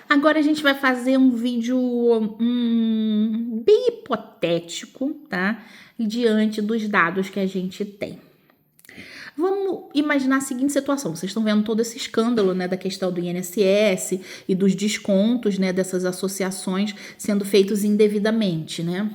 Agora a gente vai fazer um vídeo bem hipotético, tá? Diante dos dados que a gente tem. Vamos imaginar a seguinte situação. Vocês estão vendo todo esse escândalo, né, da questão do INSS e dos descontos, né, dessas associações sendo feitos indevidamente, né?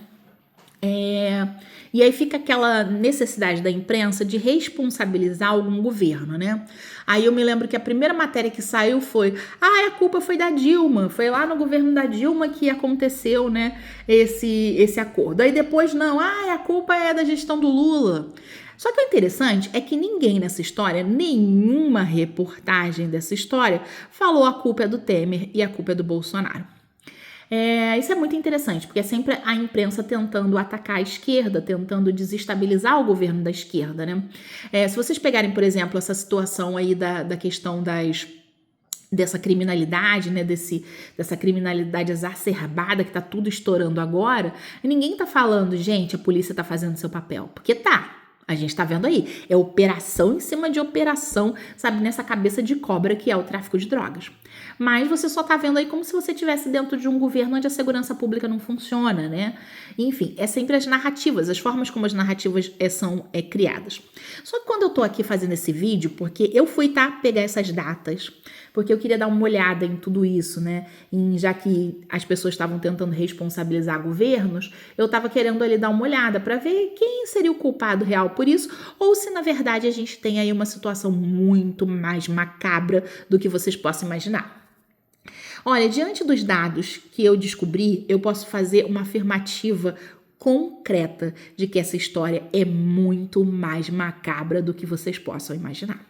E aí fica aquela necessidade da imprensa de responsabilizar algum governo, né? Aí eu me lembro que a primeira matéria que saiu foi: a culpa foi da Dilma, foi lá no governo da Dilma que aconteceu, né, esse acordo. Aí depois, não, a culpa é da gestão do Lula. Só que o interessante é que ninguém nessa história, nenhuma reportagem dessa história, falou a culpa é do Temer e a culpa é do Bolsonaro. Isso é muito interessante, porque é sempre a imprensa tentando atacar a esquerda, tentando desestabilizar o governo da esquerda, né? Se vocês pegarem, por exemplo, essa situação aí da questão dessa criminalidade, né, dessa criminalidade exacerbada que tá tudo estourando agora, ninguém tá falando, gente, a polícia tá fazendo seu papel, porque tá. A gente tá vendo aí, é operação em cima de operação, sabe, nessa cabeça de cobra que é o tráfico de drogas. Mas você só tá vendo aí como se você estivesse dentro de um governo onde a segurança pública não funciona, né? Enfim, é sempre as narrativas, as formas como as narrativas são criadas. Só que quando eu tô aqui fazendo esse vídeo, porque eu fui pegar essas datas, porque eu queria dar uma olhada em tudo isso, né? Já que as pessoas estavam tentando responsabilizar governos, eu estava querendo ali dar uma olhada para ver quem seria o culpado real por isso, ou se na verdade a gente tem aí uma situação muito mais macabra do que vocês possam imaginar. Olha, diante dos dados que eu descobri, eu posso fazer uma afirmativa concreta de que essa história é muito mais macabra do que vocês possam imaginar.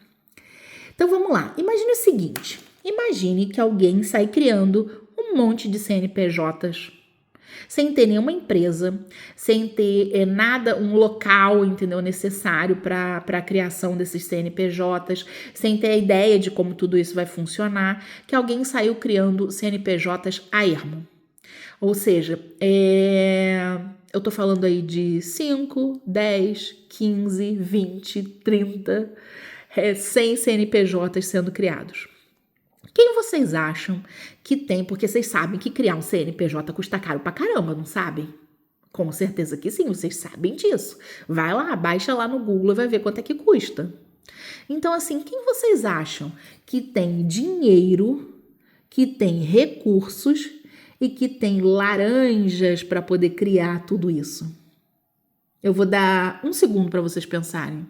Então vamos lá, imagine o seguinte, imagine que alguém sai criando um monte de CNPJs, sem ter nenhuma empresa, sem ter nada, um local, entendeu, necessário para a criação desses CNPJs, sem ter a ideia de como tudo isso vai funcionar, que alguém saiu criando CNPJs a ermo. Ou seja, eu tô falando aí de 5, 10, 15, 20, 30... 100 CNPJs sendo criados. Quem vocês acham que tem? Porque vocês sabem que criar um CNPJ custa caro pra caramba, não sabem? Com certeza que sim, vocês sabem disso. Vai lá, baixa lá no Google e vai ver quanto é que custa. Então, assim, quem vocês acham que tem dinheiro, que tem recursos e que tem laranjas para poder criar tudo isso? Eu vou dar 1 segundo para vocês pensarem.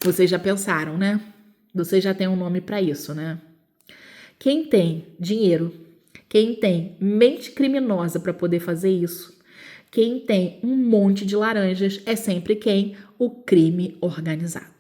Vocês já pensaram, né? Vocês já têm um nome para isso, né? Quem tem dinheiro, quem tem mente criminosa para poder fazer isso, quem tem um monte de laranjas é sempre quem? O crime organizado.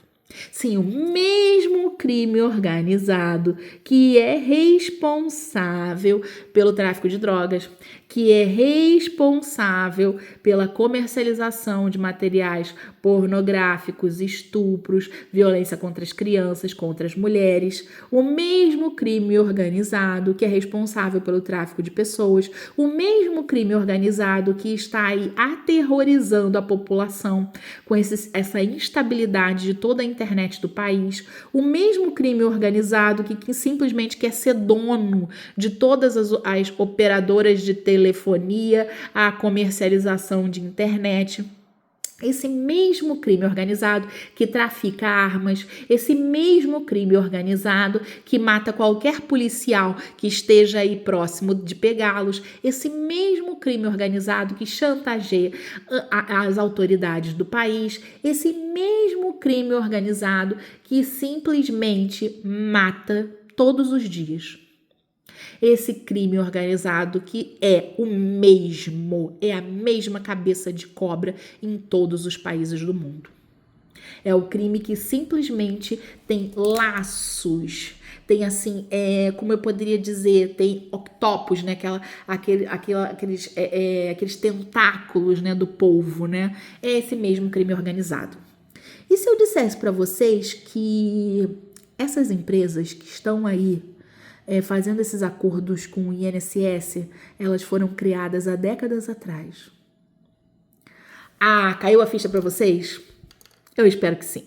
Sim, o mesmo crime organizado que é responsável pelo tráfico de drogas, que é responsável pela comercialização de materiais pornográficos, estupros, violência contra as crianças, contra as mulheres, o mesmo crime organizado que é responsável pelo tráfico de pessoas, o mesmo crime organizado que está aí aterrorizando a população com essa instabilidade de toda a internet do país, o mesmo crime organizado que simplesmente quer ser dono de todas as operadoras de telefonia, a comercialização de internet. Esse mesmo crime organizado que trafica armas, esse mesmo crime organizado que mata qualquer policial que esteja aí próximo de pegá-los, esse mesmo crime organizado que chantageia as autoridades do país, esse mesmo crime organizado que simplesmente mata todos os dias. Esse crime organizado que é a mesma cabeça de cobra em todos os países do mundo. É o crime que simplesmente tem laços, tem assim, como eu poderia dizer, tem octopus, né? Aqueles tentáculos, né, do polvo, né? É esse mesmo crime organizado. E se eu dissesse para vocês que essas empresas que estão aí fazendo esses acordos com o INSS, elas foram criadas há décadas atrás. Caiu a ficha para vocês? Eu espero que sim.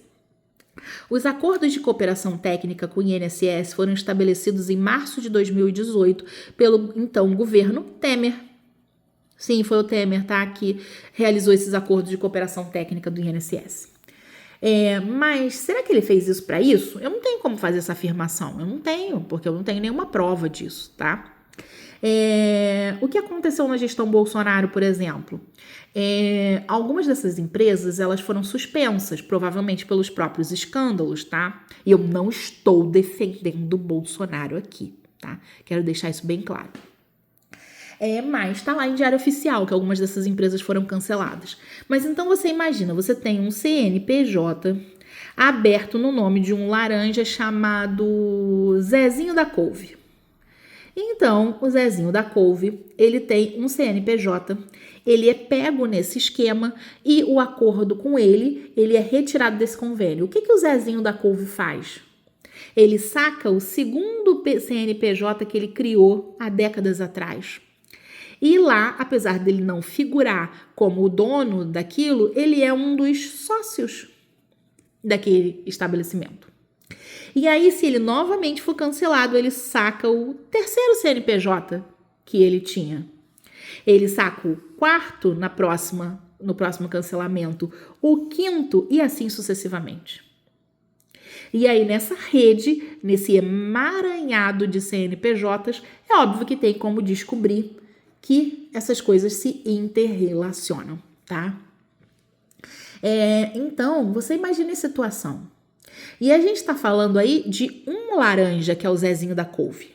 Os acordos de cooperação técnica com o INSS foram estabelecidos em março de 2018 pelo então governo Temer. Sim, foi o Temer, tá? Que realizou esses acordos de cooperação técnica do INSS. Mas será que ele fez isso para isso? Eu não tenho como fazer essa afirmação. Eu não tenho, porque eu não tenho nenhuma prova disso, tá? O que aconteceu na gestão Bolsonaro, por exemplo? Algumas dessas empresas, elas foram suspensas, provavelmente pelos próprios escândalos, tá? E eu não estou defendendo o Bolsonaro aqui, tá? Quero deixar isso bem claro. Mas tá lá em diário oficial que algumas dessas empresas foram canceladas. Mas então você imagina, você tem um CNPJ aberto no nome de um laranja chamado Zezinho da Couve. Então, o Zezinho da Couve, ele tem um CNPJ, ele é pego nesse esquema e o acordo com ele é retirado desse convênio. O que o Zezinho da Couve faz? Ele saca o segundo CNPJ que ele criou há décadas atrás. E lá, apesar dele não figurar como o dono daquilo, ele é um dos sócios daquele estabelecimento. E aí, se ele novamente for cancelado, ele saca o terceiro CNPJ que ele tinha. Ele saca o quarto no próximo cancelamento, o quinto e assim sucessivamente. E aí, nessa rede, nesse emaranhado de CNPJs, é óbvio que tem como descobrir que essas coisas se interrelacionam, tá? Então, você imagina a situação. E a gente está falando aí de um laranja, que é o Zezinho da Couve.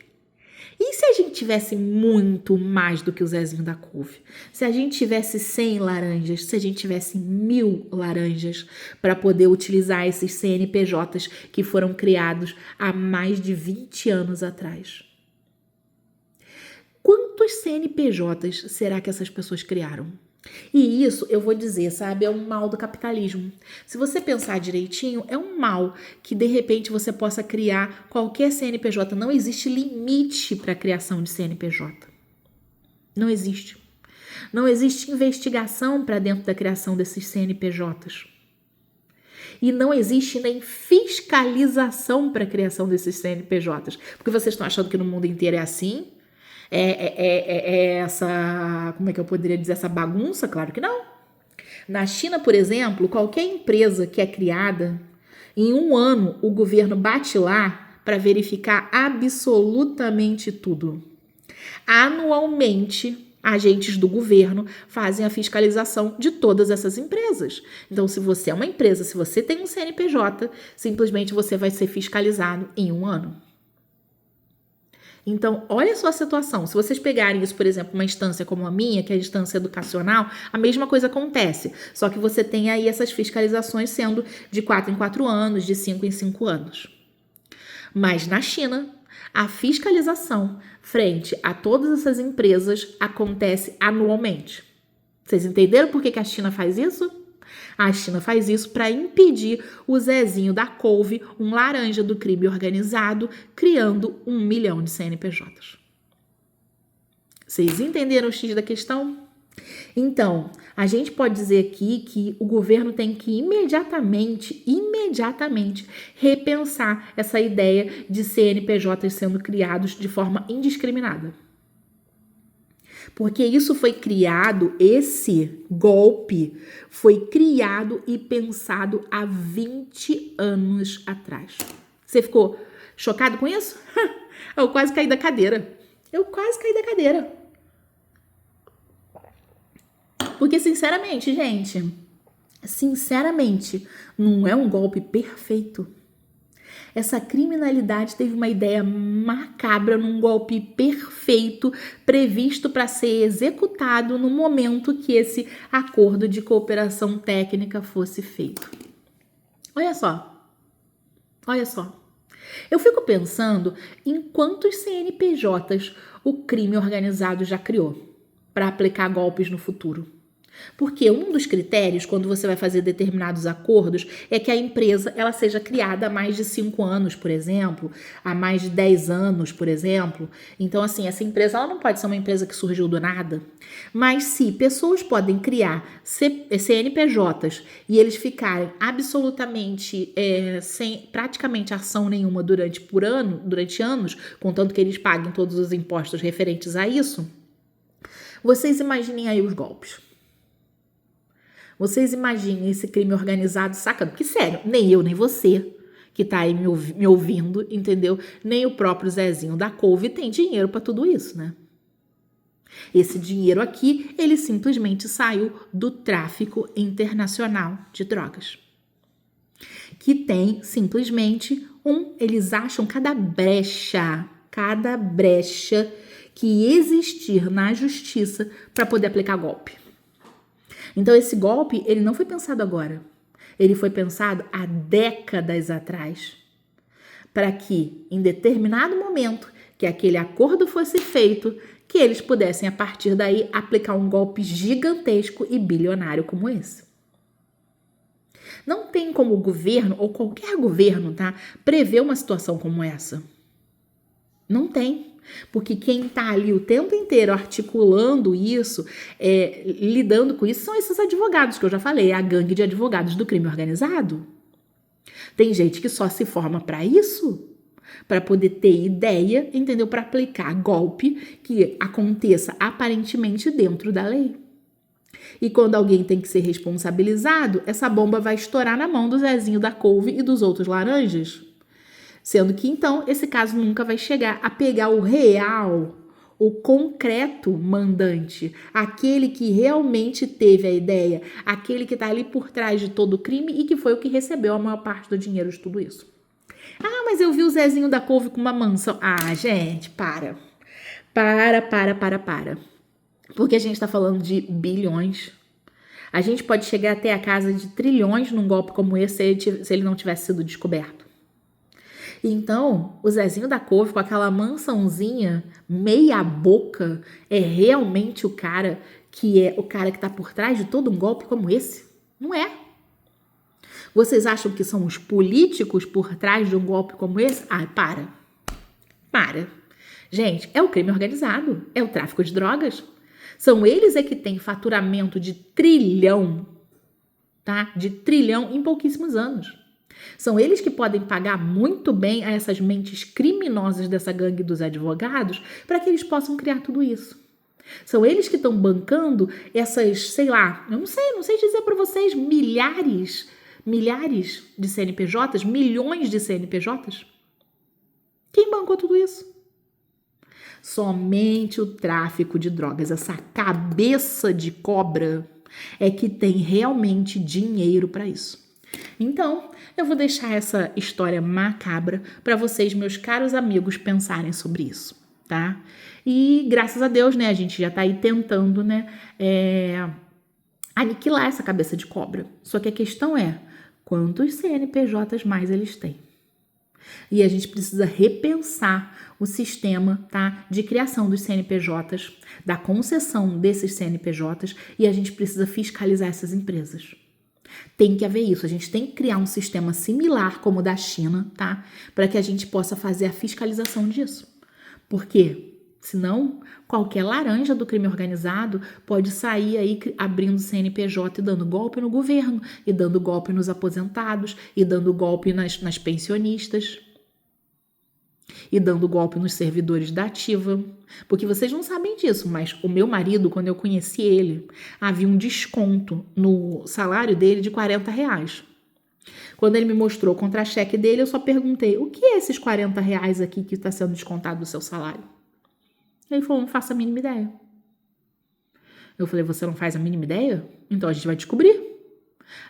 E se a gente tivesse muito mais do que o Zezinho da Couve? Se a gente tivesse 100 laranjas, se a gente tivesse 1000 laranjas para poder utilizar esses CNPJs que foram criados há mais de 20 anos atrás? Quantos CNPJs será que essas pessoas criaram? E isso, eu vou dizer, sabe, é um mal do capitalismo. Se você pensar direitinho, é um mal que de repente você possa criar qualquer CNPJ. Não existe limite para a criação de CNPJ. Não existe. Não existe investigação para dentro da criação desses CNPJs. E não existe nem fiscalização para a criação desses CNPJs. Porque vocês estão achando que no mundo inteiro é assim? Essa, como é que eu poderia dizer, essa bagunça? Claro que não. Na China, por exemplo, qualquer empresa que é criada, em um ano o governo bate lá para verificar absolutamente tudo. Anualmente, agentes do governo fazem a fiscalização de todas essas empresas. Então, se você é uma empresa, se você tem um CNPJ, simplesmente você vai ser fiscalizado em um ano. Então, olha só a situação. Se vocês pegarem isso, por exemplo, uma instância como a minha, que é a instância educacional, a mesma coisa acontece. Só que você tem aí essas fiscalizações sendo de 4 em 4 anos, de 5 em 5 anos. Mas na China, a fiscalização frente a todas essas empresas acontece anualmente. Vocês entenderam por que a China faz isso? A China faz isso para impedir o Zezinho da Couve, um laranja do crime organizado, criando 1 milhão de CNPJs. Vocês entenderam o X da questão? Então, a gente pode dizer aqui que o governo tem que imediatamente repensar essa ideia de CNPJs sendo criados de forma indiscriminada. Porque isso foi criado, esse golpe foi criado e pensado há 20 anos atrás. Você ficou chocado com isso? Eu quase caí da cadeira. Porque, sinceramente, gente, não é um golpe perfeito. Essa criminalidade teve uma ideia macabra num golpe perfeito previsto para ser executado no momento que esse acordo de cooperação técnica fosse feito. Olha só. Eu fico pensando em quantos CNPJs o crime organizado já criou para aplicar golpes no futuro. Porque um dos critérios, quando você vai fazer determinados acordos, é que a empresa ela seja criada há mais de 5 anos, por exemplo, há mais de 10 anos, por exemplo. Então, assim, essa empresa ela não pode ser uma empresa que surgiu do nada. Mas se pessoas podem criar CNPJs e eles ficarem absolutamente sem praticamente ação nenhuma durante anos, contanto que eles paguem todos os impostos referentes a isso, vocês imaginem aí os golpes. Vocês imaginem esse crime organizado sacando. Porque, sério, nem eu, nem você que tá aí me ouvindo, entendeu? Nem o próprio Zezinho da Couve tem dinheiro para tudo isso, né? Esse dinheiro aqui, ele simplesmente saiu do tráfico internacional de drogas. Que tem simplesmente eles acham cada brecha que existir na justiça para poder aplicar golpe. Então, esse golpe, ele não foi pensado agora. Ele foi pensado há décadas atrás. Para que, em determinado momento, que aquele acordo fosse feito, que eles pudessem, a partir daí, aplicar um golpe gigantesco e bilionário como esse. Não tem como o governo, ou qualquer governo, tá, prever uma situação como essa. Não tem. Porque quem está ali o tempo inteiro articulando isso, lidando com isso, são esses advogados que eu já falei, a gangue de advogados do crime organizado. Tem gente que só se forma para isso, para poder ter ideia, entendeu? Para aplicar golpe que aconteça aparentemente dentro da lei. E quando alguém tem que ser responsabilizado, essa bomba vai estourar na mão do Zezinho da Couve e dos outros laranjas. Sendo que, então, esse caso nunca vai chegar a pegar o real, o concreto mandante, aquele que realmente teve a ideia, aquele que está ali por trás de todo o crime e que foi o que recebeu a maior parte do dinheiro de tudo isso. Ah, mas eu vi o Zezinho da Couve com uma mansão. Ah, gente, para. Porque a gente está falando de bilhões. A gente pode chegar até a casa de trilhões num golpe como esse se ele não tivesse sido descoberto. Então, o Zezinho da Couve com aquela mansãozinha meia boca é realmente o cara que tá por trás de todo um golpe como esse? Não é. Vocês acham que são os políticos por trás de um golpe como esse? Ah, para. Gente, é o crime organizado, é o tráfico de drogas. São eles que têm faturamento de trilhão, tá? De trilhão em pouquíssimos anos. São eles que podem pagar muito bem a essas mentes criminosas dessa gangue dos advogados para que eles possam criar tudo isso. São eles que estão bancando essas, sei lá, eu não sei dizer para vocês, milhares de CNPJs, milhões de CNPJs. Quem bancou tudo isso? Somente o tráfico de drogas, essa cabeça de cobra é que tem realmente dinheiro para isso. Então, eu vou deixar essa história macabra para vocês, meus caros amigos, pensarem sobre isso, tá? E graças a Deus, né, a gente já tá aí tentando, né, aniquilar essa cabeça de cobra. Só que a questão é, quantos CNPJs mais eles têm? E a gente precisa repensar o sistema, tá, de criação dos CNPJs, da concessão desses CNPJs, e a gente precisa fiscalizar essas empresas. Tem que haver isso, a gente tem que criar um sistema similar como o da China, tá? Para que a gente possa fazer a fiscalização disso. Por quê? Senão, qualquer laranja do crime organizado pode sair aí abrindo CNPJ e dando golpe no governo, e dando golpe nos aposentados, e dando golpe nas pensionistas, e dando golpe nos servidores da ativa. Porque vocês não sabem disso, mas o meu marido, quando eu conheci ele, havia um desconto no salário dele de R$40. Quando ele me mostrou o contra-cheque dele, eu só perguntei, o que é esses R$40 aqui que está sendo descontado do seu salário? Ele falou, não faço a mínima ideia. Eu falei, você não faz a mínima ideia? Então a gente vai descobrir.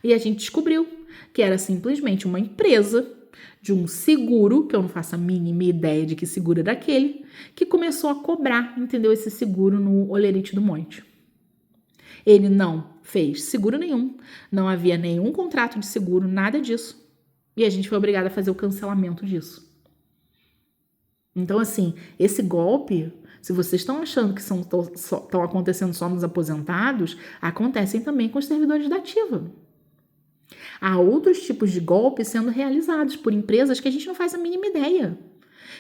E a gente descobriu que era simplesmente uma empresa de um seguro, que eu não faço a mínima ideia de que seguro era aquele, que começou a cobrar, entendeu, esse seguro no Olerite do Monte. Ele não fez seguro nenhum, não havia nenhum contrato de seguro, nada disso. E a gente foi obrigado a fazer o cancelamento disso. Então, assim, esse golpe, Se vocês estão achando que estão acontecendo só nos aposentados, acontecem também com os servidores da ativa. Há outros tipos de golpes sendo realizados por empresas que a gente não faz a mínima ideia.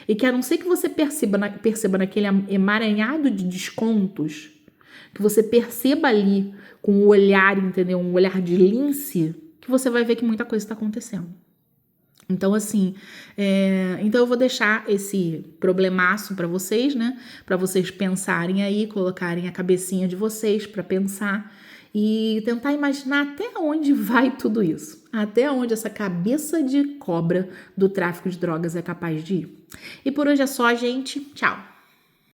E que a não ser que você perceba naquele emaranhado de descontos, que você perceba ali com o olhar, entendeu? Um olhar de lince, que você vai ver que muita coisa está acontecendo. Então, assim, então eu vou deixar esse problemaço para vocês, né? Para vocês pensarem aí, colocarem a cabecinha de vocês para pensar e tentar imaginar até onde vai tudo isso. Até onde essa cabeça de cobra do tráfico de drogas é capaz de ir. E por hoje é só, gente. Tchau!